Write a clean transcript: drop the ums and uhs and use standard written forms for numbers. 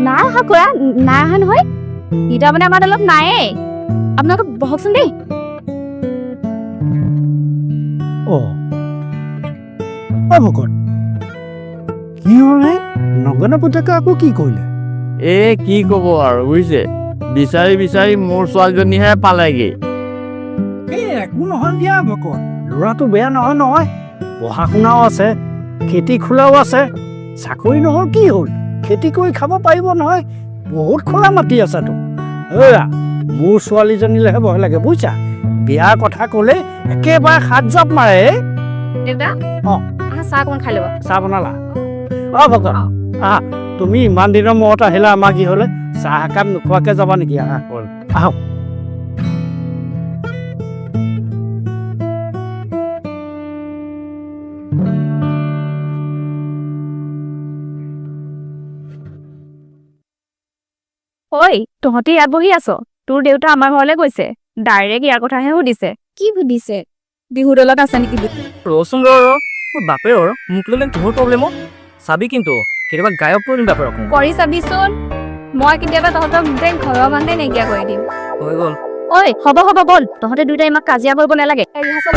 নাই অহা খুৰা, নাই অহা নহয়। এতিয়া মানে আমাৰ অলপ নায়েই। আপোনালোকে বহকচোন দেই। ভকত কি হ'ল নগনা পুতেকে আকৌ কি কৰিলে? কি ক'ব আৰু বুজিছে, বিচাৰি বিচাৰি মোৰ ছোৱালীজনীহে পালেগে। একো নহয় দিয়া ভকত, ল'ৰাটো বেয়া নহয় নহয়, পঢ়া শুনাও আছে, খেতি খোলাও আছে। চাকৰি নহ'ল কি হ'ল, খেতি কৰি খাব পাৰিব নহয়, বহুত খোলা মাটি আছেতো। মোৰ ছোৱালীজনীলেহে ভয় লাগে বুজিছা, বিয়াৰ কথা ক'লে একেবাৰে হাত জাপ মাৰে। দেউতা চাহ অকণমান খাই ল'ব। চাহ বনালা? ভকত তুমি ইমান দিনৰ মূৰত আহিলা আমাৰ কি হ'লে, চাহ একাপ নোখোৱাকে যাবা নেকি? আহক। ঐ তহঁতি ইয়াত বহি আছ? তোৰ দেউতা আমাৰ ঘৰলৈ গৈছে, ডাইৰেক্ট ইয়াৰ কথাহে সুধিছে। কি সুধিছে? বিহু দলত আছে নেকি? ৰচোন মোৰ বাপেৰৰ মোক ল'লে কিহৰ প্ৰব্লেম? চাবি কিন্তু কেতিয়াবা গায়ক কৰি দিম বাপেৰক। কৰি চাবিচোন, মই কেতিয়াবা তহঁতক গোটেই ঘৰৰ মানুহে নাইকিয়া কৰি দিম। হৈ গ'ল। ঐ হ'ব বল, তহঁতে দুইটাই ইমান কাজিয়া কৰিব নালাগে। ৰিহাৰ্চেল